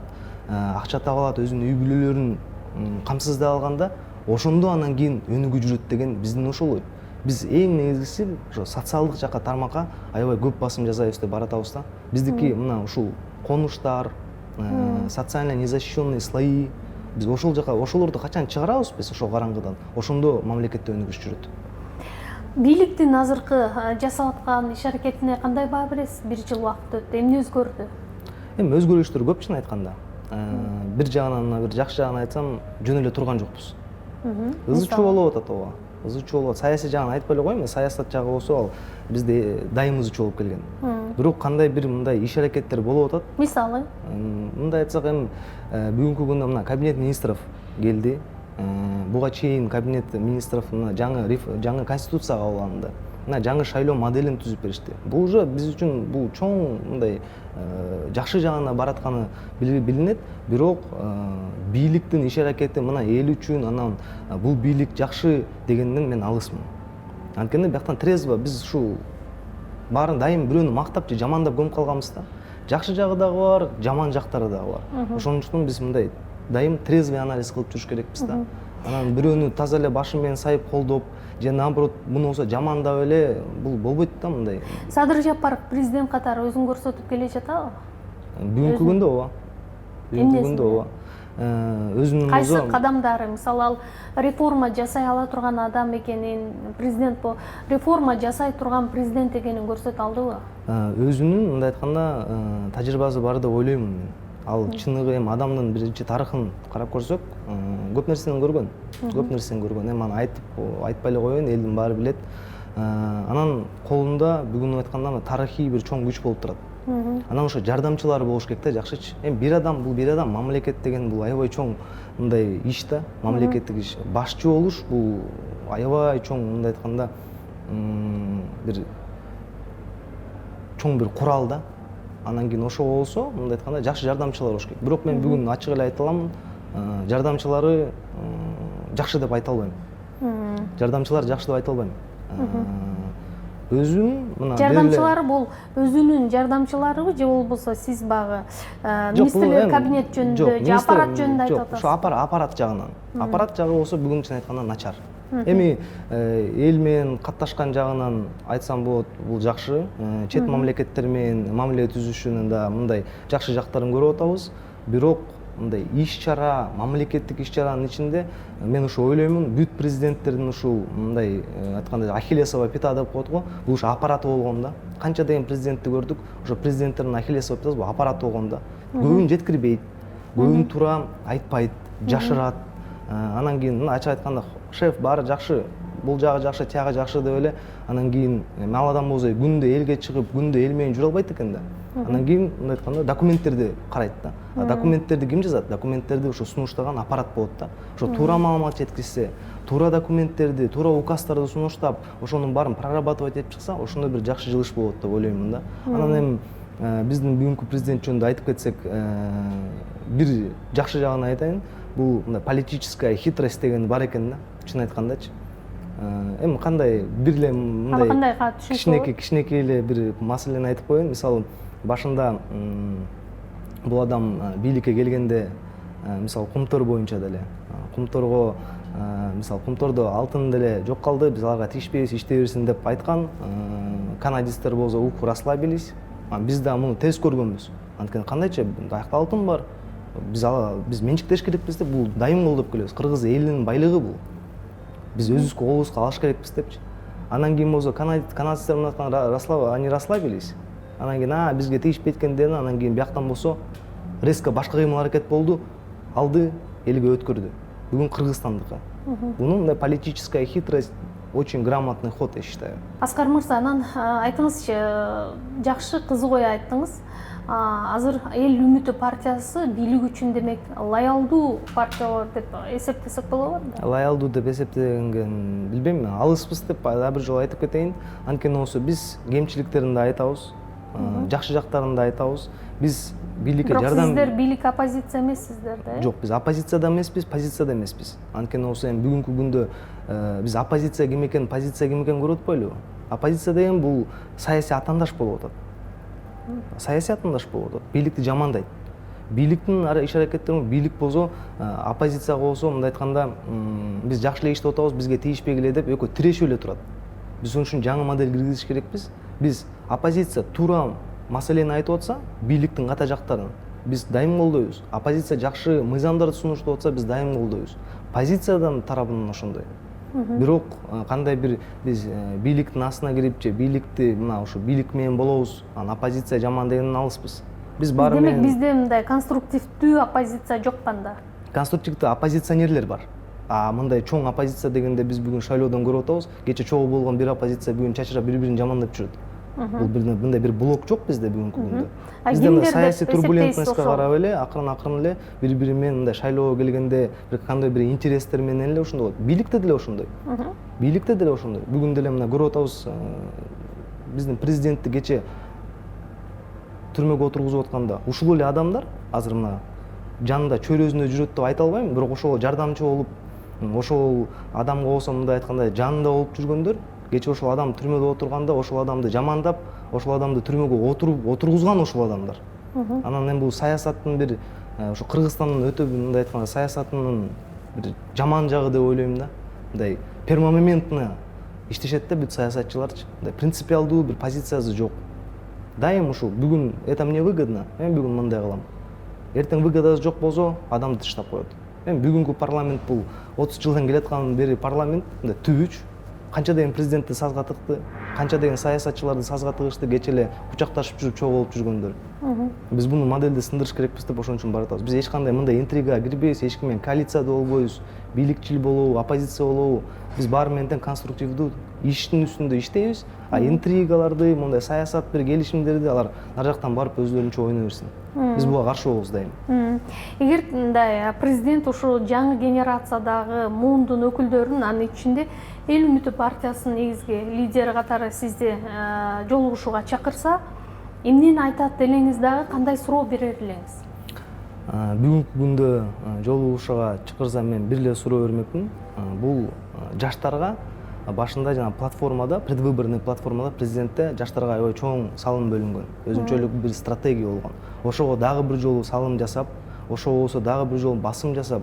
S1: акча таба алат, өзүнүн үй бүлөлөрүн камсыздай алганда, ошондо анан кийин өнүгүү жүрөт деген биздин ошол ой. Биз эң негизгиси ошо социалдык жакка тармакка аябай көп басым жасайбыз деп баратабыз да. Биздики мына ушул конуштар, социально незащищенные слои, биз ошол жака ошолорду качан чыгарабыз биз ошол караңгыдан, ошондо мамлекетте өнүгүш жүрөт.
S2: Бийликтин азыркы жасап аткан иш аракетине кандай баа бересиз? 1 жыл убакыт өттү. Эмне өзгөрдү?
S1: Эми өзгөрүштөр көп, чын айтканда. Бир жагынан, бир жакшы жагын айтсам, жөн эле турган жокпуз. Ызы чуу болуп атат ооба. Ызы чуу болуп. Саясий жагын айтпай эле коеюн, саясат жагы болсо ал бизде дайым ызы чуу болуп келген. Бирок кандай бир мындай иш аракеттер болуп атат.
S2: Мисалы?
S1: Мындай айтсак, эми бүгүнкү күндө мына кабинет министров келди. Буга чейин кабинет министров жаңы конституция кабыл алынды. Мына жаңы шайлоо моделин түзүп беришти. Бул уже биз үчүн бул чоң мындай жакшы жагына баратканы билинет, бирок бийликтин иш аракети мына эл үчүн, анан бул бийлик жакшы дегенден мен алысмын. Анткени бияктан трезво биз ушул баарын дайым бирөөнү мактап же жамандап көмүп калганбыз да. Жакшы жагы дагы бар, жаман жактары дагы бар. Ошон үчүн биз мындай дайым трезвый анализ кылып жүрүш керекпиз да. Анан бирөөнү таза эле башы менен сайып колдоп, же наоборот муну болсо жамандап эле бул болбойт да мындай.
S2: С.Жапаров президент катары өзүн көрсөтүп келе жатабы?
S1: Бүгүнкү күндө ооба. Бүгүнкү күндө ооба. Өзүнүн
S2: кайсы кадамдары, мисалы ал реформа жасай ала турган адам экенин, президент бул реформа жасай турган президент экенин көрсөтө алдыбы?
S1: Өзүнүн мындай айтканда тажрыйбасы бар деп ойлоймун мен. Ал чыныгы эми адамдын биринчи тарыхын карап көрсөк, көп нерсени көргөн. Көп нерсени көргөн. Эми аны айтпай эле коеюн, элдин баары билет. Анан колунда бүгүн айтканда тарыхый бир чоң күч болуп турат. Анан ошо жардамчылары болуш керек да, жакшычы. Эми бир адам, мамлекет деген бул аябай чоң мындай иш да, мамлекеттик иш. Башчы болуш бул аябай чоң мындай айтканда бир чоң бир курал да. Анан кийин ошо болсо, мындай айтканда жакшы жардамчылар болуш керек. Бирок мен бүгүн ачык эле айта аламын, жардамчылары жакшы деп айта албайм. Жардамчылар жакшы деп айта албайм. Өзүнүн мына
S2: жардамчылары бул өзүнүн жардамчыларыбы же болбосо сиз багы министрлер кабинет жөнүндө же аппарат жөнүндө айтып атасыз?
S1: Ошо аппарат жагынан. Аппарат жагы болсо бүгүн чын айтканда начар. Эми эл менен катташкан жагынан айтсам болот, бул жакшы. Чет мамлекеттер менен мамиле түзүшүнүн да мындай жакшы жактарын көрүп атабыз. бирок мындай иш-чара, мамлекеттик иш-чаранын ичинде мен ушу ойлоймун, бүт президенттердин ушул мындай айтканда ахиллесова пята деп коет го, бул ушу аппараты болгон да. Канча деген президентти көрдүк, ошо президенттердин ахиллесова пятасы бул аппарат болгон да. Көбүн жеткирбейт, көбүн туура айтпайт, жашырат. Анан кийин мына ачык айтканда шеф баары жакшы, бул жагы жакшы, тиягы жакшы деп эле анан кийин ал адам болсо күндө элге чыгып, күндө эл менен жүрө албайт экен да. Анан кийин мындай айтканда документтерди карайт да. Документтерди ким жазат? Документтерди ошо сунуштаган аппарат болот да. Ошо туура маалымат жеткизсе, туура документтерди, туура указдарды сунуштап, ошонун баарын прорабатывать этип чыкса, ошондой бир жакшы жылыш болот деп ойлоймун да. Анан эми биздин бүгүнкү президент жөнүндө айтып кетсек, бир жакшы жагын айтайын. Бул мындай политическая хитрость деген бар экен да, чын айткандачы. Эми кандай бир эле мындай кичинекей эле бир маселени айтып коеюн. Мисалы, башында бул адам бийликке келгенде, мисалы, кумтор боюнча деле, кумторго, мисалы, кумтордо алтын деле жок калды, биз аларга тийишпейбиз, иштей берсин деп айткан. Канадисттер болсо уку расслабились. Биз да муну терс көргөнбүз. Анткени кандайча аякта алтын бар, биз менчиктеш керекпиз деп, бул дайым колдоп келебиз. Кыргыз элинин байлыгы бул. Биз өзүбүзгө колубузга алыш керекпиз депчи. Анан кийин болсо канадисттер мына они расслабились. Анан кийин бизге тийишпейт экен дедин, анан кийин бияктан болсо резко башка кыймыл аракет болду, алды, элге өткөрдү. Бүгүн Кыргызстандыкы. Бунун мындай политическая хитрость, очень грамотный ход, я считаю.
S2: Аскар мырза, анан айтыңызчы, жакшы кызык ой айттыңыз. Азыр эл үмүтү партиясы бийлик үчүн демек лоялдуу партиялар деп эсептесек болобу да?
S1: Лоялдуу деп эсептегенге билбейм, алыспыз деп дагы бир жолу айтып кетейин. Анткени болсо биз кемчиликтерин да айтабыз, жакшы жактарын да айтабыз. Биз бийликке жардам.
S2: Бирок сиздер бийлик оппозиция эмессиздер да?
S1: Жок, биз оппозиция да эмеспиз, позиция да эмеспиз. Анткени болсо эми бүгүнкү күндө биз оппозиция ким экен, позиция ким экен көрүп атпайлыбы? Оппозиция деген бул саясий атаандаш болуп атат. Саясий атаандаш болуп атат. Бийликти жамандайт. Бийликтин иш аракеттери, бийлик болсо, оппозицияга болсо, мындай айтканда, биз жакшы эле иштеп атабыз, бизге тийишпегиле деп экөө тирешип эле турат. Биз ошон үчүн жаңы модель киргизиш керекпиз. Биз оппозиция туура маселени айтып атса, бийликтин ката жактарын биз дайым колдойбуз. Оппозиция жакшы мыйзамдарды сунуштап атса, биз дайым колдойбуз. Позициядан тарабынан ошондой. Бирок кандай бир биз бийликтин астына кирип же бийликти мына ушу бийлик менен болобуз, анан оппозиция жаман дегенден алыспыз. Биз баары менен
S2: демек бизде мындай конструктивдүү оппозиция жок канда?
S1: Конструктивдүү оппозиционерлер бар. Мындай чоң оппозиция дегенде биз бүгүн шайлоодон көрүп атабыз. Кече чогуу болгон бир оппозиция бүгүн чачырап бири-бирин жамандап жүрөт. Бул мындай бир блок жок бизде бүгүнкү күндө. Бизде саясий турбулентностька карап эле акырын эле бири-бири менен мындай шайлоого келгенде бир кандай бир интерестер менен эле ошондой болот. Бийликте деле ошондой. Бийликте деле ошондой. Бүгүн деле мына көрүп атабыз, биздин президентти кече түрмөгө отургузуп атканда ушул эле адамдар азыр мына жанында чөйрөсүндө жүрөт деп айта албайм, бирок ошол жардамчы болуп, ошол адамга болсо мындай айтканда жанында болуп жүргөндөр, кече ошол адам түрмөдө отурганда ошол адамды жамандап, ошол адамды түрмөгө отургузган ошол адамдар. Анан эми бул саясаттын бир ошо Кыргызстандын өтө мындай айтканда саясатынын бир жаман жагы деп ойлойм да. Мындай пермомоментно иштешет да бүт саясатчыларчы. Мындай принципиалдуу бир позициясы жок. Дайым ушул бүгүн это мне выгодно, мен бүгүн мындай кылам. Эртең выгодасы жок болсо, адамды таштап коет. Эми бүгүнкү парламент бул 30 жылдан келаткан бери парламент, мындай түбүч. Канча деген президентти сазга тыкты, канча деген саясатчыларды сазга тыгышты, кече эле кучакташып жүрүп чогуу болуп жүргөндөр. Биз буну модельди сындырыш керекпиз деп ошон үчүн баратабыз. Биз эч кандай мындай интригага кирбейбиз, эч ким менен коалицияда болбойбуз, бийликчил болобу, оппозиция болобу. Биз баары менен тең конструктивдүү иштин үстүндө иштейбиз. Интригаларды, мындай саясат бир келишимдерди алар нар жактан барып өздөрүнчө ойной берсин. Биз буга каршы болобуз дайым.
S2: Эгер мындай президент ушул жаңы генерациядагы муундун өкүлдөрүн, анын ичинде эл үмүтү партиясынын негизги лидери катары сизди жолугушууга чакырса, эмнени айтат делеңиз дагы, кандай суроо берер элеңиз?
S1: Бүгүнкү күндө жолугушууга чакырса мен бир эле суроо бермекмин. Бул жаштарга башында жана платформада, предвыборный платформада президентте жаштарга аябай чоң салым бөлүнгөн. Өзүнчөлүк бир стратегия болгон. Ошого дагы бир жолу салым жасап, ошого болсо дагы бир жолу басым жасап,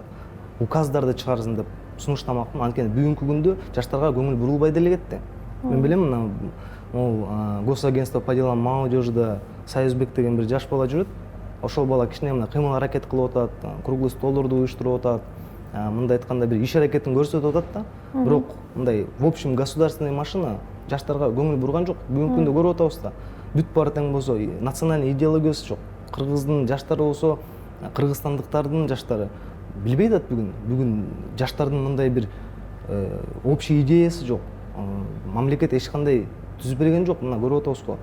S1: указдарды чыгарсын деп сунуштамакмын. Анткени бүгүнкү күндө жаштарга көңүл бурулбай деле кетти. Мен билем, мына госагентство по делам молодежи Союзбек деген бир жаш бала жүрөт. ошол бала кичине мына кыймыл аракет кылып атат, круглый столдорду уюштуруп атат, мындай айтканда бир иш аракетин көрсөтүп атат да. Бирок мындай в общем государственный машина жаштарга көңүл бурган жок. Бүгүнкү күндө көрүп атабыз да. Бүт баары тең болсо, национальный идеологиясы жок. Кыргыздын жаштары болсо, кыргызстандыктардын жаштары билбей атат бүгүн. Бүгүн жаштардын мындай бир общий идеясы жок. Мамлекет эч кандай түзүп берген жок. Мына көрүп атабыз го.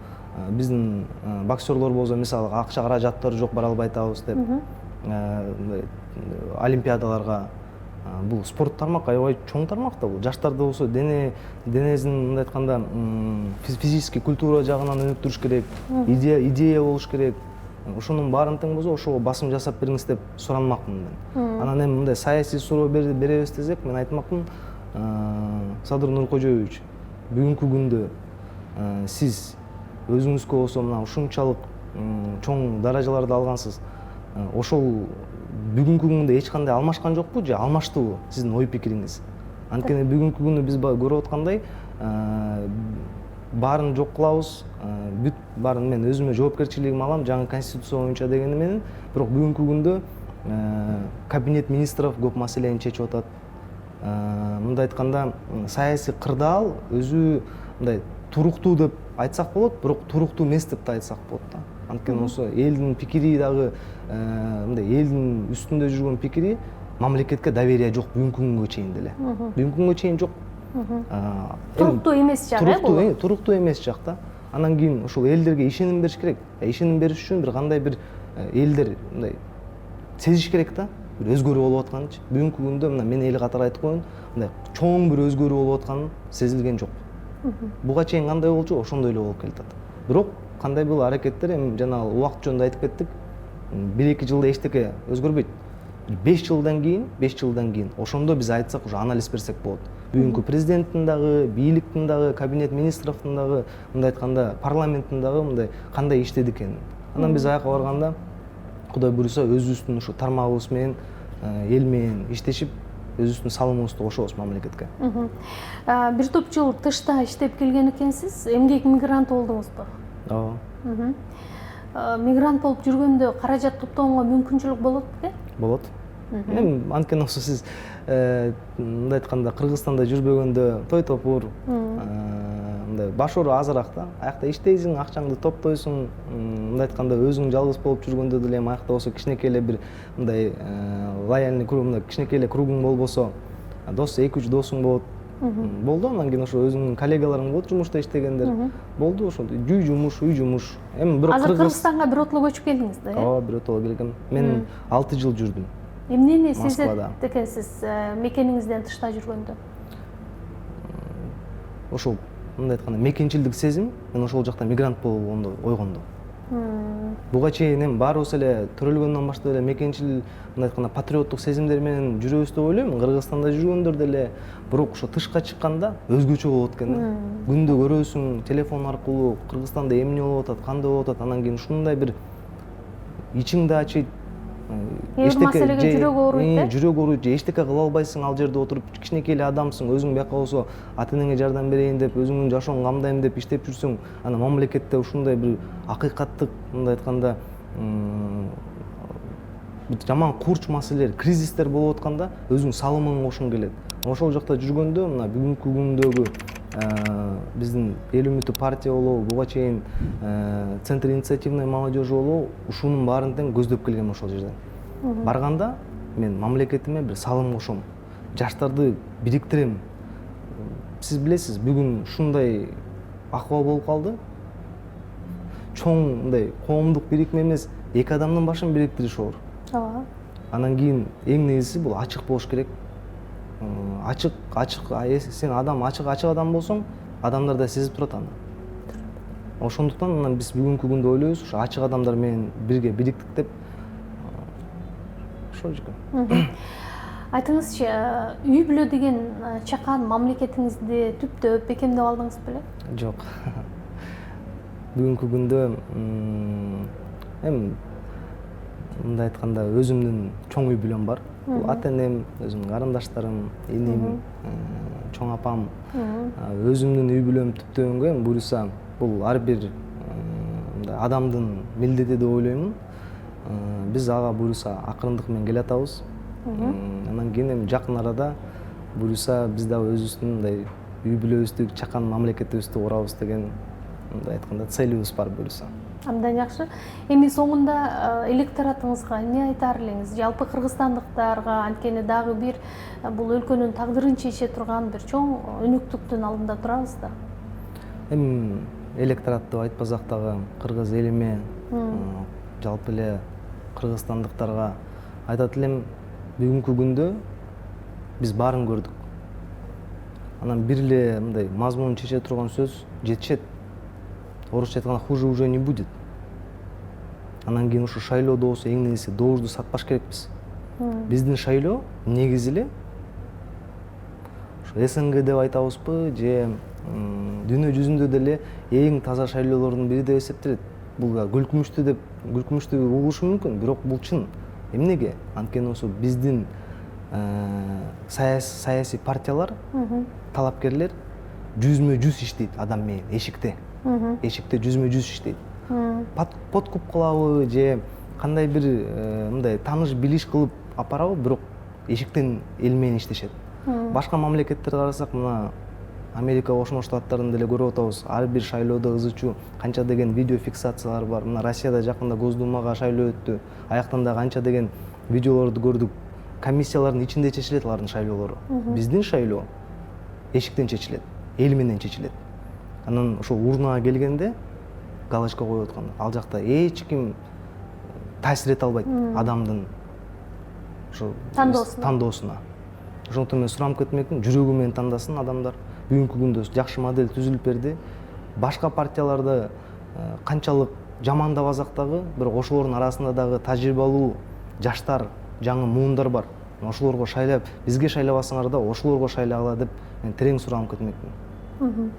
S1: Биздин боксерлор болсо, мисалы акча каражаттары жок, бара албай атабыз деп. Олимпиадаларга бул спорт тармак аябай чоң тармак да бул. Жаштарды болсо денесин мындай айтканда физический культура жагынан өнүктүрүш керек, идея болуш керек. Ошонун баарын тең болсо, ошого басым жасап бериңиз деп суранмакмын мен. Анан эми мындай саясий суроо беребиз десек, мен айтмакмын, Садыр Нуркожоевич, бүгүнкү күндө сиз өзүңүзгө болсо мына ушунчалык чоң даражаларды алгансыз. Ошол бүгүнкү күндө эч кандай алмашкан жокпу же алмаштыбы сиздин ой пикириңиз? Анткени бүгүнкү күндө биз көрүп аткандай баарын жок кылабыз, бүт баарын мен өзүмө жоопкерчилигимди алам, жаңы конституция боюнча дегени менен, бирок бүгүнкү күндө кабинет министров көп маселени чечип атат. Мындай айтканда саясий кырдаал өзү мындай туруктуу деп айтсак болот, бирок туруктуу эмес деп да айтсак болот да. Анткени осо элдин пикири дагы мындай элдин үстүндө жүргөн пикири мамлекетке доверие жок бүгүнкү күнгө чейин деле. Бүгүнкү күнгө чейин жок.
S2: Туруктуу эмес жак бул.
S1: Туруктуу эмес жак да. Анан кийин ошол элдерге ишеним бериш керек. Ишеним бериш үчүн бир кандай бир элдер мындай сезиш керек да. Бир өзгөрүү болуп атканчы. Бүгүнкү күндө мына мен эл катары айтып коеюн, мындай чоң бир өзгөрүү болуп атканы сезилген жок. Буга чейин кандай болчу, ошондой эле болуп келатат. Бирок кандай бул аракеттер, эми жана убакыт жөнүндө айтып кеттик. 1-2 жылда эчтеке өзгөрбөйт. 5 жылдан кийин ошондо биз айтсак, уже анализ берсек болот. Бүгүнкү президенттин дагы, бийликтин дагы, кабинет министровдун дагы, мындай айтканда парламенттин дагы мындай кандай иштеди экенин. Анан биз аяка барганда Кудай буйруса өзүбүздүн ушу тармагыбыз менен, эл менен иштешип, өзүбүздүн салымыбызды кошобуз мамлекетке.
S2: Бир топ жыл тышта иштеп келген экенсиз, эмгек мигранты болдуңузбу?
S1: Ооба.
S2: Мигрант болуп жүргөндө каражат топтогонго мүмкүнчүлүк болот беле?
S1: Болот. Эми анткени осо сиз мындай айтканда Кыргызстанда жүрбөгөндө той топур, мындай баш оору азыраак да. Аякта иштейсиң, акчаңды топтойсуң, мындай айтканда өзүң жалгыз болуп жүргөндө деле эми аякта болсо кичинекей эле бир мындай лояльный круг, мындай кичинекей эле кругуң болбосо, дос 2-3 досуң болот. Болду, анан кийин ошо өзүңдүн коллегаларың болот, жумушта иштегендер. Болду, ошо үй жумуш. Эми бирок
S2: азыр Кыргызстанга биротоло көчүп келдиңиз да, э?
S1: Ооба, биротоло келгем. Мен 6 жыл жүрдүм.
S2: Эмнени сезет экенсиз мекениңизден тышта жүргөндө?
S1: Ошол мындай айтканда мекенчилдик сезим, мен ошол жакта мигрант болгондо ойгондо. Буга чейин эми баарыбыз эле төрөлгөндөн баштап эле мекенчил мындай айтканда патриоттук сезимдер менен жүрөбүз деп ойлойм. Кыргызстанда жүргөндөр деле, бирок ошо тышка чыкканда өзгөчө болот экен да. Күндө көрөсүң телефон аркылуу Кыргызстанда эмне болуп атат, кандай болуп атат, анан кийин ушундай бир ичиңди ачыйт.
S2: Маселеге жүрөк ооруйт,
S1: жүрөк ооруйт, эчтеке кыла албайсың, ал жерде отуруп кичинекей эле адамсың, өзүң бияка болсо ата-энеңе жардам берейин деп, өзүңдүн жашооңду камдайм деп иштеп жүрсөң, анан мамлекетте ушундай бир акыйкаттык мындай айтканда жаман курч маселелер, кризистер болуп атканда өзүң салымыңды кошуң келет. Ошол жакта жүргөндө мына бүгүнкү күндөгү биздин эл Үмүтү партия болобу, буга чейин Центр инициативной молодежи болобу, ушунун баарын тең көздөп келгем ошол жерден. Барганда мен мамлекетиме бир салым кошом, жаштарды бириктирем. Сиз билесиз, бүгүн ушундай акыбал болуп калды. Чоң мындай коомдук бирикме эмес, 2 адамдын башын бириктириш оор.
S2: Ооба.
S1: Анан кийин эң негизгиси бул ачык болуш керек. Ачык, сен ачык адам болсоң, адамдар да сезип турат аны. Ошондуктан биз бүгүнкү күндө ойлойбуз, ушу ачык адамдар менен бирге бириктик деп. Ошол жака.
S2: Айтыңызчы, үй бүлө деген чакан мамлекетиңизди түптөп бекемдеп алдыңыз беле?
S1: Жок. Бүгүнкү күндө эми мындай айтканда өзүмдүн чоң үй бүлөм бар. Бул ата-энем, өзүмдүн карындаштарым, эним, чоң апам, өзүмдүн үй бүлөм түптөгөнгө буйруса бул ар бир адамдын милдети деп ойлоймун. биз ага буюрса акырындык менен келе атабыз. Анан кийин эми жакын арада буюрса биз дагы өзүбүздүн мындай үй бүлөбүздү, чакан мамлекетибизди курабыз деген мындай айтканда целибиз бар буюрса.
S2: Абдан жакшы. Эми соңунда электоратыңызга эмне айтар элеңиз? Жалпы кыргызстандыктарга анткени дагы бир бул өлкөнүн тагдырын чече турган бир чоң өнүктүктүн алдында турабыз да.
S1: Эми электорат деп айтпасак дагы кыргыз элиме, жалпы эле кыргызстандыктарга айтат элем, бүгүнкү күндө биз баарын көрдүк. Анан бир эле мындай мазмунун чече турган сөз жетишет. Орусча айтканда хуже уже не будет. Анан кийин ушу шайлоодо болсо эң негизи добурду сатпаш керекпиз. Биздин шайлоо негизи эле ушу СНГ деп айтабызбы же дүйнө жүзүндө деле эң таза шайлоолордун бири деп эсептелет. Бул күлкүмүштүү угулушу мүмкүн, бирок бул чын. Эмнеге? Анткени ошо биздин саясий партиялар, талапкерлер 100% иштейт адам менен эшикте. Эшикте 100% иштейт. Подкуп кылабы же кандай бир мындай тааныш билиш кылып апарабы, бирок эшиктен эл менен иштешет. Башка мамлекеттерди карасак, мына Америка Кошмо Штаттарын деле көрүп атабыз. Ар бир шайлоодо ызы чуу канча деген видео фиксациялар бар. Мына Россияда жакында Госдумага шайлоо өттү. Аяктан да канча деген видеолорду көрдүк. Комиссиялардын ичинде чечилет алардын шайлоолору. Биздин шайлоо эшиктен чечилет, эл менен чечилет. Анан ошо урнага келгенде галочка коюп атканда, ал жакта эч ким таасир эте албайт адамдын ошо тандоосуна. Ошондуктан мен сурамап кетмекмин, жүрөгү менен тандасын адамдар. Бүгүнкү күндө жакшы модель түзүлүп берди. Башка партияларды канчалык жамандабасак дагы, бирок ошолордун арасында дагы тажрыйбалуу жаштар, жаңы муундар бар. Ошолорго шайлап, бизге шайлабасаңар да ошолорго шайлагыла деп мен терең суранып кетмекмин.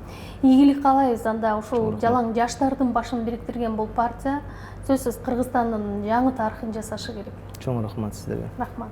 S2: Ийгилик каалайбыз. Анда ушул жалаң жаштардын башын бириктирген бул партия сөзсүз Кыргызстандын жаңы тарыхын жасашы керек.
S1: Чоң рахмат сиздерге.
S2: Рахмат.